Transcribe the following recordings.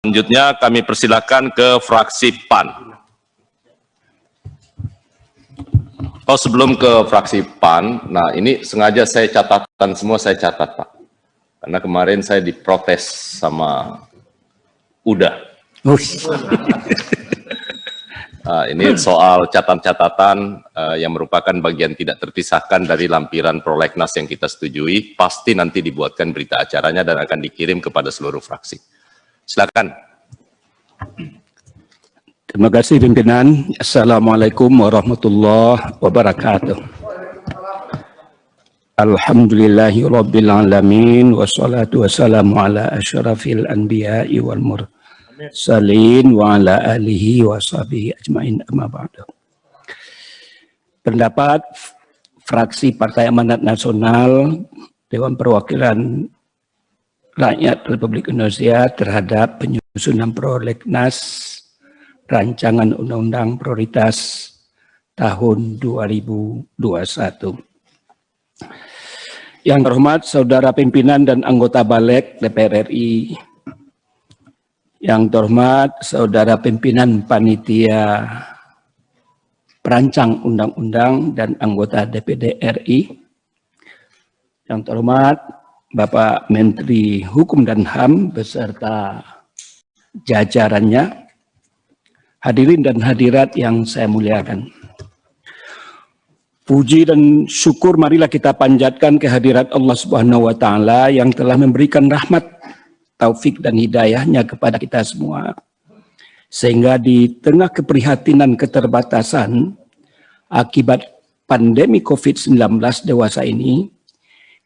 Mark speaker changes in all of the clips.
Speaker 1: Selanjutnya kami persilakan ke fraksi PAN. Oh, sebelum ke fraksi PAN, nah ini sengaja saya catatkan semua, saya catat Pak. Karena kemarin saya diprotes sama UDA. Ini soal catatan-catatan yang merupakan bagian tidak terpisahkan dari lampiran prolegnas yang kita setujui, pasti nanti dibuatkan berita acaranya dan akan dikirim kepada seluruh fraksi. Silakan.
Speaker 2: Terima kasih pimpinan. Assalamualaikum warahmatullahi wabarakatuh. Alhamdulillahirabbil alamin wassalatu wassalamu ala asyrafil anbiya'i wal mursalin wa ala alihi washabihi ajmain amma ba'du. Pendapat fraksi Partai Amanat Nasional Dewan Perwakilan Rakyat Republik Indonesia terhadap penyusunan prolegnas Rancangan Undang-Undang Prioritas tahun 2021. Yang terhormat Saudara Pimpinan dan Anggota Balik DPR RI, yang terhormat Saudara Pimpinan Panitia Perancang Undang-Undang dan Anggota DPD RI, yang terhormat Bapak Menteri Hukum dan HAM beserta jajarannya, hadirin dan hadirat yang saya muliakan. Puji dan syukur marilah kita panjatkan kehadirat Allah Subhanahu wa taala yang telah memberikan rahmat, taufik dan hidayahnya kepada kita semua. Sehingga di tengah keprihatinan keterbatasan akibat pandemi COVID-19 dewasa ini,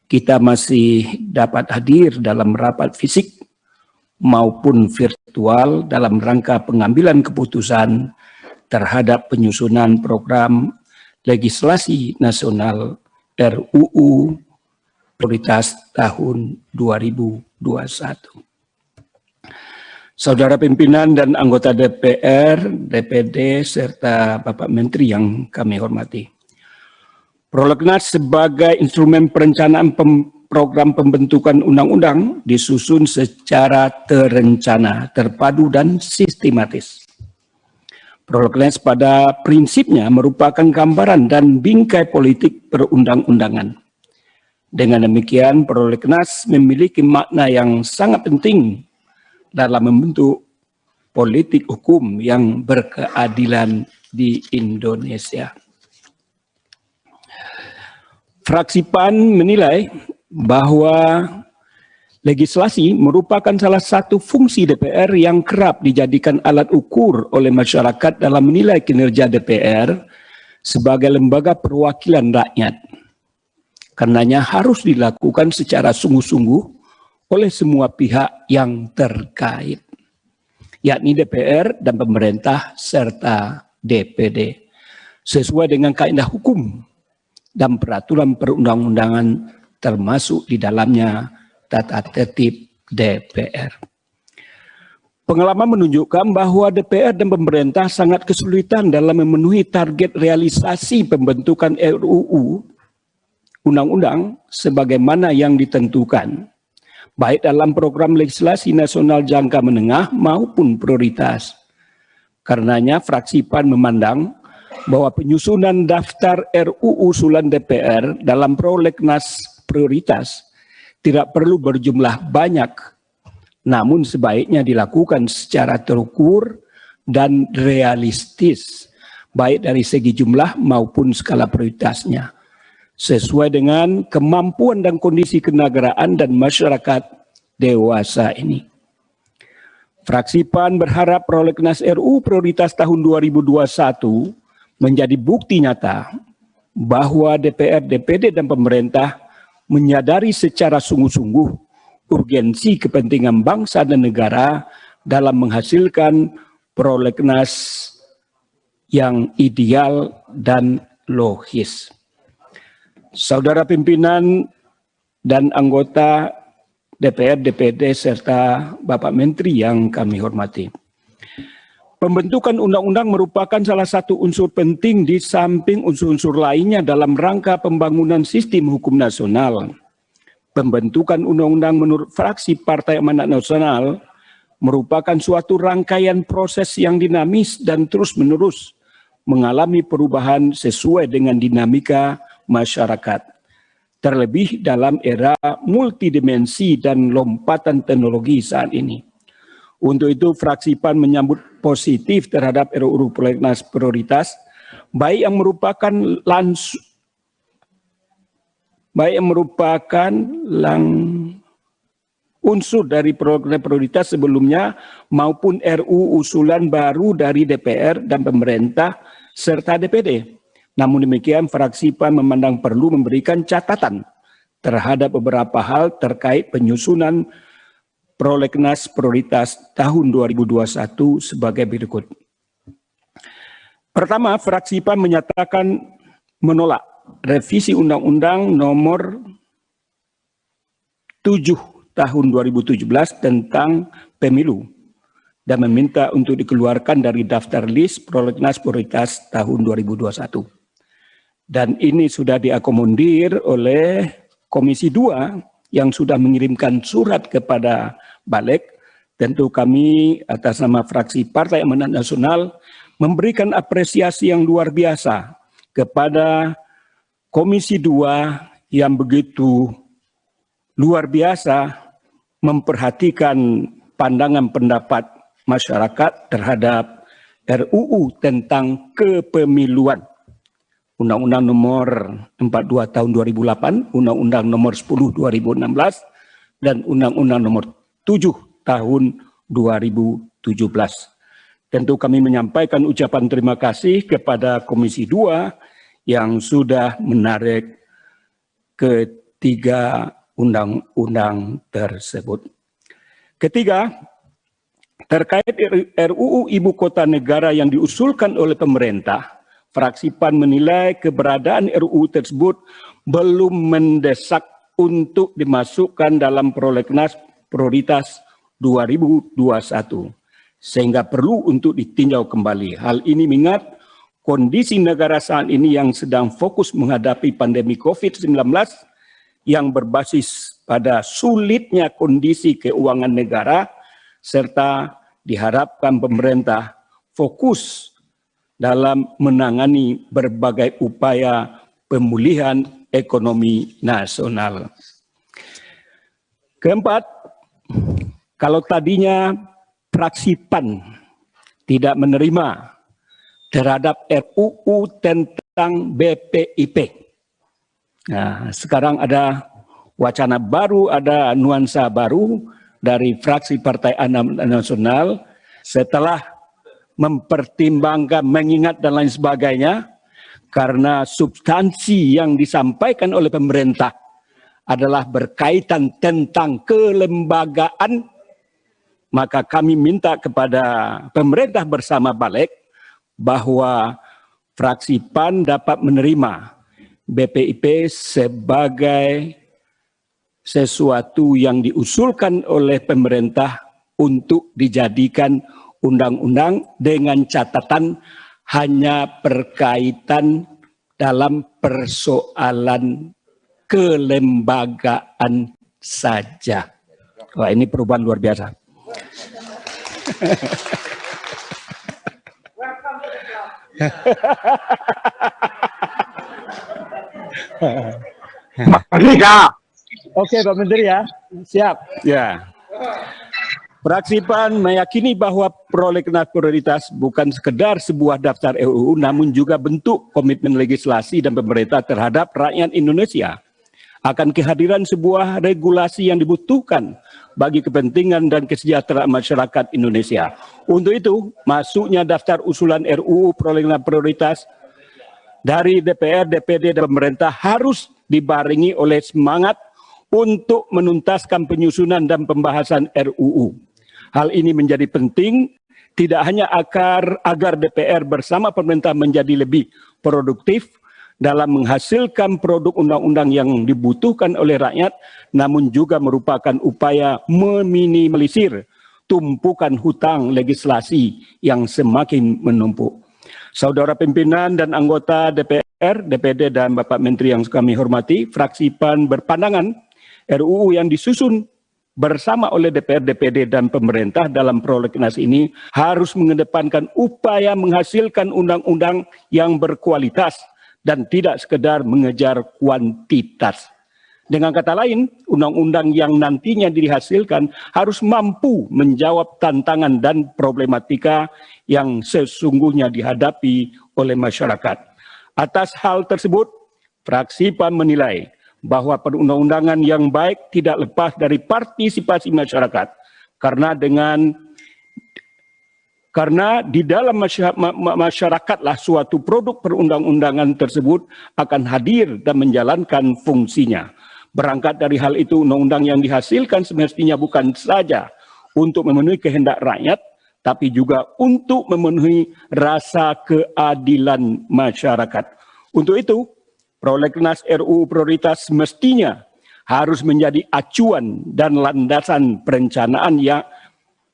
Speaker 2: kita masih dapat hadir dalam rapat fisik maupun virtual dalam rangka pengambilan keputusan terhadap penyusunan program legislasi nasional RUU Prioritas tahun 2021. Saudara pimpinan dan anggota DPR, DPD, serta Bapak Menteri yang kami hormati. Prolegnas sebagai instrumen perencanaan program pembentukan undang-undang disusun secara terencana, terpadu, dan sistematis. Prolegnas pada prinsipnya merupakan gambaran dan bingkai politik perundang-undangan. Dengan demikian, prolegnas memiliki makna yang sangat penting dalam membentuk politik hukum yang berkeadilan di Indonesia. Fraksi PAN menilai bahwa legislasi merupakan salah satu fungsi DPR yang kerap dijadikan alat ukur oleh masyarakat dalam menilai kinerja DPR sebagai lembaga perwakilan rakyat. Karenanya harus dilakukan secara sungguh-sungguh oleh semua pihak yang terkait, yakni DPR dan pemerintah serta DPD, sesuai dengan kaidah hukum dan peraturan perundang-undangan termasuk di dalamnya tata tertib DPR. Pengalaman menunjukkan bahwa DPR dan pemerintah sangat kesulitan dalam memenuhi target realisasi pembentukan RUU undang-undang sebagaimana yang ditentukan, baik dalam program legislasi nasional jangka menengah maupun prioritas. Karenanya fraksi PAN memandang bahwa penyusunan daftar RUU usulan DPR dalam prolegnas prioritas tidak perlu berjumlah banyak, namun sebaiknya dilakukan secara terukur dan realistis, baik dari segi jumlah maupun skala prioritasnya, sesuai dengan kemampuan dan kondisi kenegaraan dan masyarakat dewasa ini. Fraksi PAN berharap prolegnas RUU prioritas tahun 2021 menjadi bukti nyata bahwa DPR, DPD, dan pemerintah menyadari secara sungguh-sungguh urgensi kepentingan bangsa dan negara dalam menghasilkan prolegnas yang ideal dan logis. Saudara pimpinan dan anggota DPR, DPD, serta Bapak Menteri yang kami hormati. Pembentukan undang-undang merupakan salah satu unsur penting di samping unsur-unsur lainnya dalam rangka pembangunan sistem hukum nasional. Pembentukan undang-undang menurut fraksi Partai Amanat Nasional merupakan suatu rangkaian proses yang dinamis dan terus-menerus mengalami perubahan sesuai dengan dinamika masyarakat. Terlebih dalam era multidimensi dan lompatan teknologi saat ini. Untuk itu, fraksi PAN menyambut positif terhadap RUU Prolegnas Prioritas, baik yang merupakan unsur dari program prioritas sebelumnya maupun RUU usulan baru dari DPR dan pemerintah serta DPD. Namun demikian, fraksi PAN memandang perlu memberikan catatan terhadap beberapa hal terkait penyusunan Prolegnas Prioritas tahun 2021 sebagai berikut. Pertama, fraksi PAN menyatakan menolak revisi Undang-Undang Nomor 7 tahun 2017 tentang pemilu dan meminta untuk dikeluarkan dari daftar list Prolegnas Prioritas tahun 2021. Dan ini sudah diakomodir oleh Komisi 2 yang sudah mengirimkan surat kepada Balik. Tentu kami atas nama fraksi Partai Amanat Nasional memberikan apresiasi yang luar biasa kepada Komisi 2 yang begitu luar biasa memperhatikan pandangan pendapat masyarakat terhadap RUU tentang kepemiluan. Undang-Undang Nomor 42 Tahun 2008, Undang-Undang Nomor 10 2016, dan Undang-Undang Nomor 7 Tahun 2017. Tentu kami menyampaikan ucapan terima kasih kepada Komisi 2 yang sudah menarik ketiga undang-undang tersebut. Ketiga, terkait RUU Ibu Kota Negara yang diusulkan oleh pemerintah, fraksi PAN menilai keberadaan RUU tersebut belum mendesak untuk dimasukkan dalam Prolegnas Prioritas 2021, sehingga perlu untuk ditinjau kembali. Hal ini mengingat kondisi negara saat ini yang sedang fokus menghadapi pandemi COVID-19 yang berbasis pada sulitnya kondisi keuangan negara, serta diharapkan pemerintah fokus dalam menangani berbagai upaya pemulihan ekonomi nasional. Keempat, kalau tadinya fraksi PAN tidak menerima terhadap RUU tentang BPIP, nah, sekarang ada wacana baru, ada nuansa baru dari fraksi Partai Amanat Nasional setelah mempertimbangkan, mengingat dan lain sebagainya, karena substansi yang disampaikan oleh pemerintah adalah berkaitan tentang kelembagaan, maka kami minta kepada pemerintah bersama Balik bahwa fraksi PAN dapat menerima BPIP sebagai sesuatu yang diusulkan oleh pemerintah untuk dijadikan undang-undang dengan catatan hanya berkaitan dalam persoalan kelembagaan saja. Wah, ini perubahan luar biasa. Oke, Pak Menteri ya, siap. Ya. Fraksi PAN meyakini bahwa Prolegnas Prioritas bukan sekedar sebuah daftar RUU, namun juga bentuk komitmen legislasi dan pemerintah terhadap rakyat Indonesia akan kehadiran sebuah regulasi yang dibutuhkan bagi kepentingan dan kesejahteraan masyarakat Indonesia. Untuk itu, masuknya daftar usulan RUU Prolegnas Prioritas dari DPR, DPD, dan pemerintah harus dibarengi oleh semangat untuk menuntaskan penyusunan dan pembahasan RUU. Hal ini menjadi penting tidak hanya agar DPR bersama pemerintah menjadi lebih produktif dalam menghasilkan produk undang-undang yang dibutuhkan oleh rakyat, namun juga merupakan upaya meminimalisir tumpukan hutang legislasi yang semakin menumpuk. Saudara pimpinan dan anggota DPR, DPD, dan Bapak Menteri yang kami hormati, fraksi PAN berpandangan RUU yang disusun bersama oleh DPR, DPD, dan pemerintah dalam prolegnas ini harus mengedepankan upaya menghasilkan undang-undang yang berkualitas dan tidak sekedar mengejar kuantitas. Dengan kata lain, undang-undang yang nantinya dihasilkan harus mampu menjawab tantangan dan problematika yang sesungguhnya dihadapi oleh masyarakat. Atas hal tersebut, fraksi PAN menilai bahwa perundang-undangan yang baik tidak lepas dari partisipasi masyarakat. Karena di dalam masyarakatlah suatu produk perundang-undangan tersebut akan hadir dan menjalankan fungsinya. Berangkat dari hal itu, undang-undang yang dihasilkan semestinya bukan saja untuk memenuhi kehendak rakyat, tapi juga untuk memenuhi rasa keadilan masyarakat. Untuk itu, prolegnas RUU prioritas mestinya harus menjadi acuan dan landasan perencanaan yang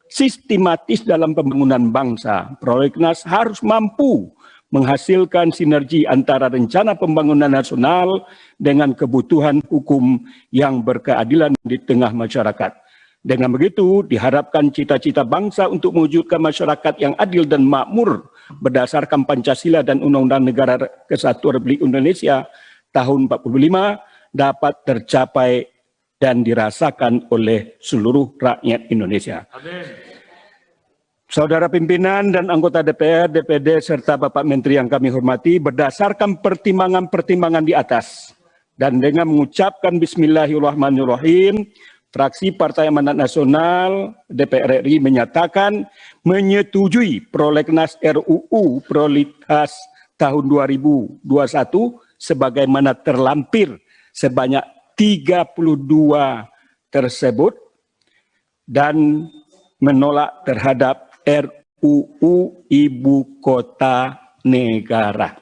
Speaker 2: sistematis dalam pembangunan bangsa. Prolegnas harus mampu menghasilkan sinergi antara rencana pembangunan nasional dengan kebutuhan hukum yang berkeadilan di tengah masyarakat. Dengan begitu, diharapkan cita-cita bangsa untuk mewujudkan masyarakat yang adil dan makmur berdasarkan Pancasila dan Undang-Undang Negara Kesatuan Republik Indonesia tahun 45 dapat tercapai dan dirasakan oleh seluruh rakyat Indonesia. Amin. Saudara pimpinan dan anggota DPR, DPD, serta Bapak Menteri yang kami hormati, berdasarkan pertimbangan-pertimbangan di atas, dan dengan mengucapkan Bismillahirrahmanirrahim, fraksi Partai Amanat Nasional DPR RI menyatakan menyetujui prolegnas RUU prioritas tahun 2021 sebagaimana terlampir sebanyak 32 tersebut dan menolak terhadap RUU Ibu Kota Negara.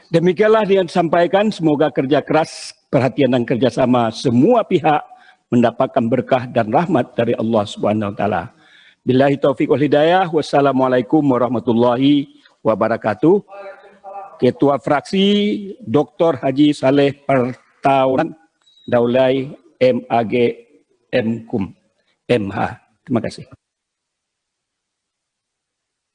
Speaker 2: Demikianlah yang disampaikan, semoga kerja keras, perhatian dan kerjasama semua pihak mendapatkan berkah dan rahmat dari Allah Subhanahu wa taala. Billahi taufiq wal hidayah. Wassalamualaikum warahmatullahi wabarakatuh. Ketua Fraksi Dr. Haji Saleh Partawan Daulay MAG MKUM MH. Terima kasih.